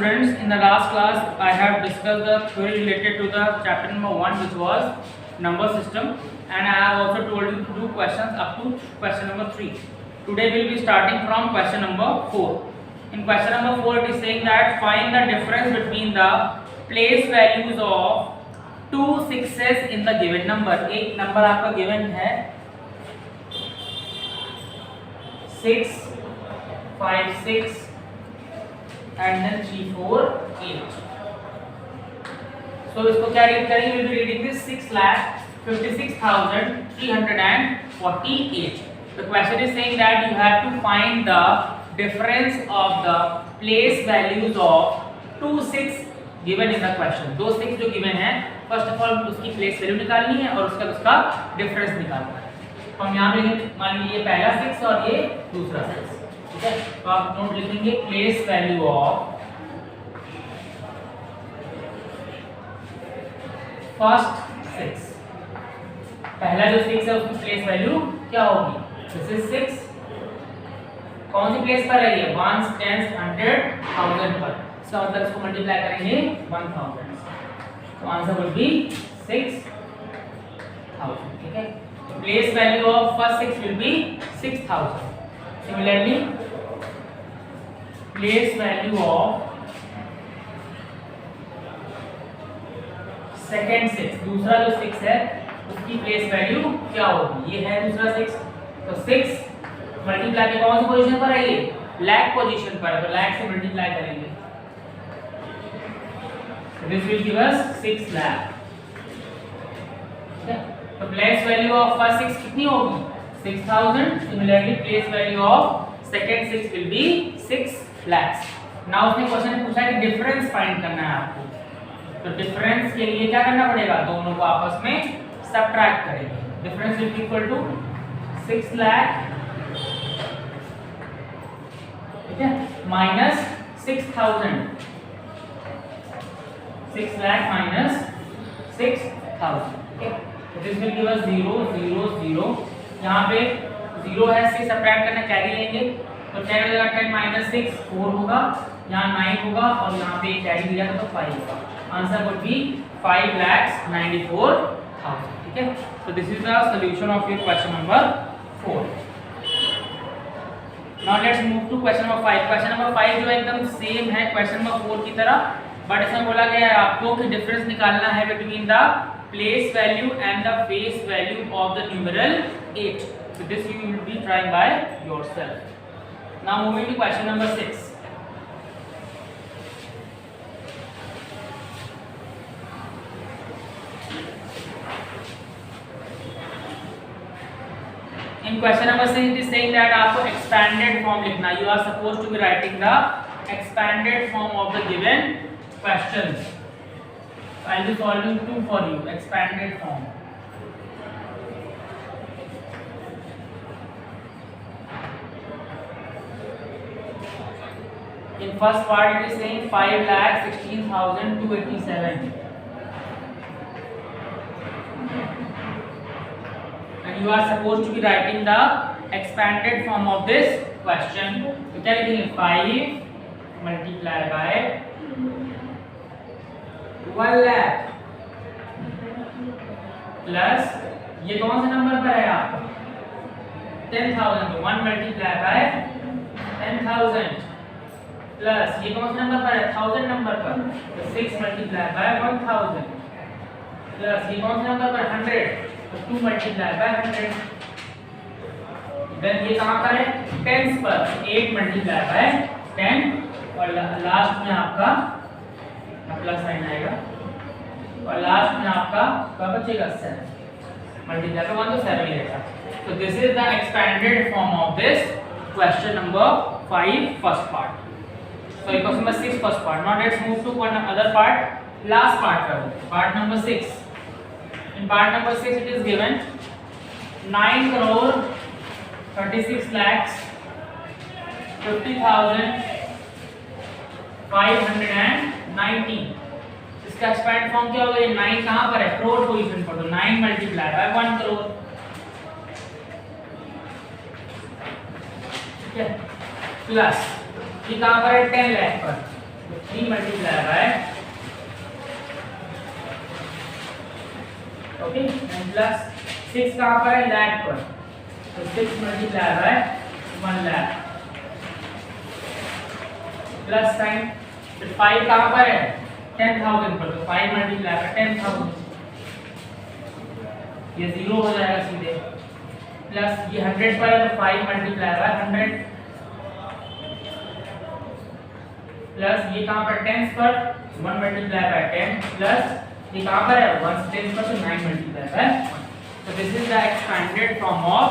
students, in the last class I have discussed the theory related to the chapter number 1, which was number system, and I have also told you to do questions up to question number 3. Today we will be starting from question number 4. In question number 4 it is saying that find the difference between the place values of two sixes in the given number. एक number आपका given है 6, 5, 6 and then 3, 4, 8. So इसको क्या read करेंगे? We'll be reading this 6,56,348. The question is saying that you have to find the difference of the place values of two 6 given in the question. दो 6 जो given है, first of all उसकी place value निकालनी है और उसका difference निकालना है. तो हम यहाँ पे मान लीजिए ये पहला 6 और ये दूसरा 6. ठीक है, तो आप नोट लिखेंगे प्लेस वैल्यू ऑफ फर्स्ट 6. पहला जो 6 है उसकी प्लेस वैल्यू क्या होगी? This is 6. कौन सी प्लेस पर है ये? 1s, 10s, 100, 1000 पर. इसका मतलब इसको मल्टीप्लाई करेंगे 1000. तो आंसर विल बी 6000. ठीक है, तो place value of first 6 will be 6000. Similarly, place value of second 6, दूसरा जो 6 है उसकी place value क्या होगी? ये है दूसरा 6, तो 6 मल्टीप्लाई के कौन सी पोजीशन पर है? ये लैक पोजीशन पर है, तो लैक से मल्टीप्लाई करेंगे. This will give us 6 lakh. ठीक है, तो place value of first 6 कितनी होगी? 6000. Similarly, place value of second 6 will be 6 lakhs. Now उसने क्वेश्चन पूछा है कि डिफरेंस फाइंड करना है आपको. तो डिफरेंस के लिए क्या करना पड़ेगा? दोनों को आपस में सबट्रैक्ट करेंगे. Difference will be equal to 6 lakh, ठीक है, माइनस 6000. 6 लाख माइनस 6000. ठीक है, तो दिस विल गिव अस 0 0 0. यहाँ पे 0 है, 6 सबट्रैक्ट करना, कैरी लेंगे, तो 10 हो जाएगा, 10 माइनस 6 4 होगा, यहाँ 9 होगा और यहाँ पे कैरी दिया था तो 5 होगा. Answer would be 5,94,000. ठीक है, so this is the solution of your question number 4. Now let's move to question number 5. question number 5 जो एकदम सेम है question number 4 की तरह, बट इसमें बोला गया है आपको कि डिफरेंस निकालना है between the place value and the face value of the numeral 8. So this you will be trying by yourself. Now moving to question number 6. In question number 6 it is saying that आपको expanded form लिखना. You are supposed to be writing the expanded form of the given questions. I will be solving 2 for you. Expanded form. In first part it is saying 5,16,287, and you are supposed to be writing the expanded form of this question. तो क्या लिखेंगे? 5 multiplied by 1 lakh plus ये कौन से number पर है आपका? 10,000. तो 1 multiplied by 10,000 प्लस ये कौन से नंबर पर है? 1000 नंबर पर, तो 6 multiplied by 1000 प्लस ये कौन से नंबर पर? 100, तो 2 multiplied by 100. देन ये कहाँ पर है? टेंस पर, 8 multiplied by 10 और लास्ट में आपका प्लस साइन आएगा और लास्ट में आपका क्या बचेगा? 7 मल्टीप्लाई का 1 तो 7 ही रहेगा. So this is the expanded form of this question number 5 first part. Sorry, question number 6 first part. Now let's move to one other part, last part part number 6. In part number 6 it is given 9,36,50,590. इसका expand form क्या होगा? ये 9 कहाँ पर है? Crore position पर, तो 9 multiplied by 1 crore. ठीक है, प्लस ये कहाँ पर है? 10 लाख पर, तो 3 multiply by okay and plus 6 कहाँ पर है लाख पर, तो 6 multiply by 1 lakh plus sign, फिर 5 कहाँ पर है 10,000 पर, तो 5 मल्टीप्लाई बाय 10,000 ये 0 हो जाएगा सीधे, प्लस ये 100 पर है तो 5 मल्टीप्लाई बाय 100 प्लस ये कहाँ पर 10 पर 1 मल्टीप्लाई बाय 10 प्लस ये कहाँ पर है 1 से 10 पर तो 9 multiply by 1. So this is the expanded form of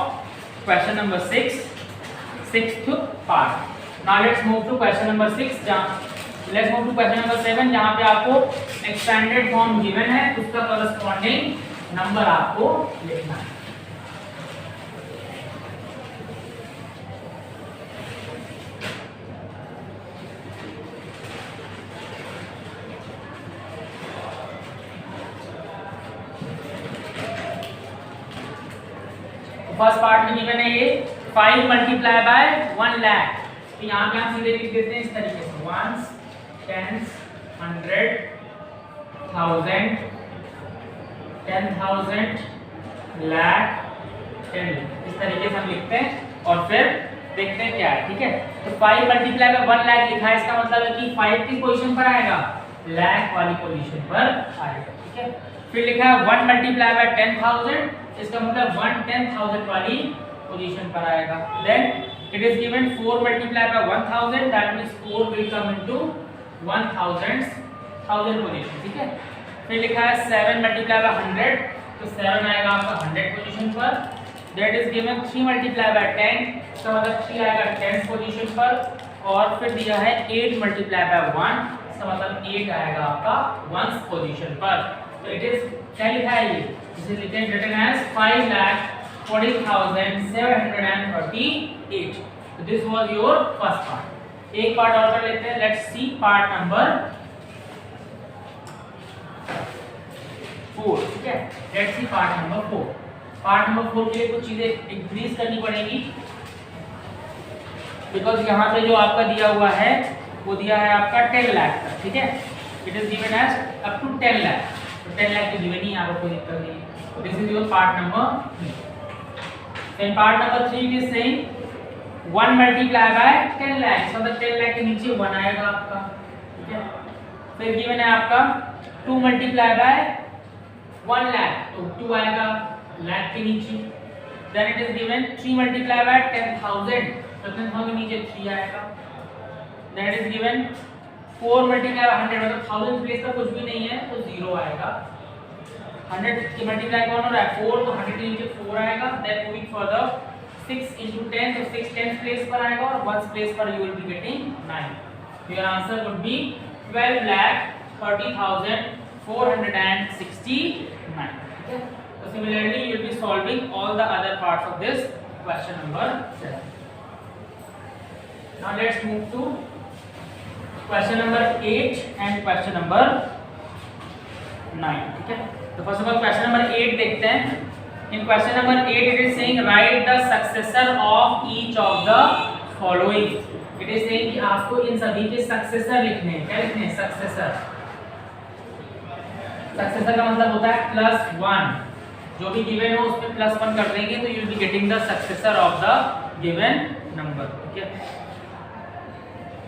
question number 6, sixth part. Now let's move to question number 6. Let's move to question number 7 जहाँ पे आपको expanded form given है, उसका corresponding नंबर आपको लिखना है. फर्स्ट पार्ट में given है ये 5 मल्टीप्लाई बाय 1 लाख, तो यहाँ पे हम सीधे लिख देते हैं इस तरीके से 1s, 10s, 100, 1000, 10,000, लाख, 10 इस तरीके से हम लिखते हैं और फिर देखते हैं क्या है. ठीक है, तो 5 मल्टीप्लाई बाय 1 लाख लिखा है, इसका मतलब है कि 5 किस पोजीशन पर आएगा लाख वाली पोजीशन पर आएगा. ठीक है, फिर लिखा है 1 मल्टीप्लाई बाय 10,000, इसका मतलब 1 10,000 वाली पोजीशन पर आएगा. Then it is given 4 multiply by 1000, that means 4 will come into 1000 position. ठीक है, फिर लिखा है 7 मल्टीप्लाई बाय 100, तो 7 आएगा आपका 100 पोजीशन पर. That is given 3 multiply by 10, इसका मतलब 3 आएगा 10 पोजीशन पर. और फिर दिया है 8 मल्टीप्लाई बाय 1, इसका मतलब 8 आएगा आपका 1 पोजीशन पर. तो इट इज क्या लिखा है ये, इसे लिखते हैं written as 5,40,738. So this was your first part. एक पार्ट और कर लेते हैं. Let's see part number 4. ठीक है, let's see part number 4. Part number 4 के लिए कुछ चीजें इंक्रीज करनी पड़ेगी, बिकॉज यहाँ पे जो आपका दिया हुआ है वो दिया है आपका 10 लाख का. ठीक है, it is given as up to 10 lakh, तो 10 लाख की गिवन ही आपको कोई दिक्कत नहीं. This is your part number 3. Then part number 3 is saying 1 multiply by 10 lakh, मतलब 10 लाख के नीचे 1 आएगा आपका. ठीक है, फिर गिवन है आपका 2 multiply by 1 लाख, तो 2 आएगा लाख के नीचे. Then it is given 3 multiply by 10,000, तो 10,000 के नीचे 3 आएगा. Then it is given 4 multiply by 100, मतलब 1000 प्लेस का कुछ भी नहीं है तो 0 आएगा. 100 की मल्टीप्लाई कौन हो रहा है 4, तो 100 के नीचे 4 आएगा. देन मूविंग फर्दर 6 into 10, तो 6 10th प्लेस पर आएगा और 1st प्लेस पर you will be getting 9. So your answer would be 12,30,469. Okay, so similarly you will be solving all the other parts of this question number 7. Now let's move to question number 8 and question number 9. ठीक है, तो first of all question number 8 देखते हैं. In question number 8 it is saying right the successor of each of the following. It is saying कि आपको इन सभी के successor लिखने हैं. क्या लिखने हैं सक्सेसर. सक्सेसर का मतलब होता है +1, जो भी गिवन हो उसमें +1 कर देंगे तो you will be getting the successor of the given number. ठीक है,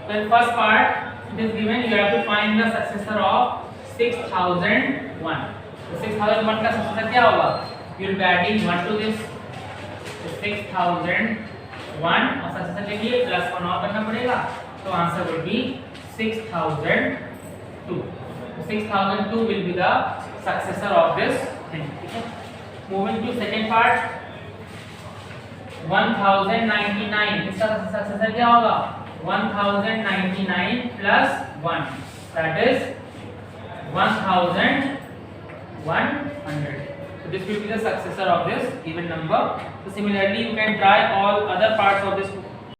तो first part it is given you have to find the successor of 6001. तो 6001 का सक्सेसर क्या होगा, you will be adding 1 to this, so 6001 और सक्सेसर के लिए +1 और करना पड़ेगा, तो answer will be 6002. So 6002 will be the successor of this thing. ठीक है, moving to second part 1099. इसका सक्सेसर क्या होगा 1099 plus 1, that is 1100. So this will be the successor of this given number. So similarly you can try all other parts of this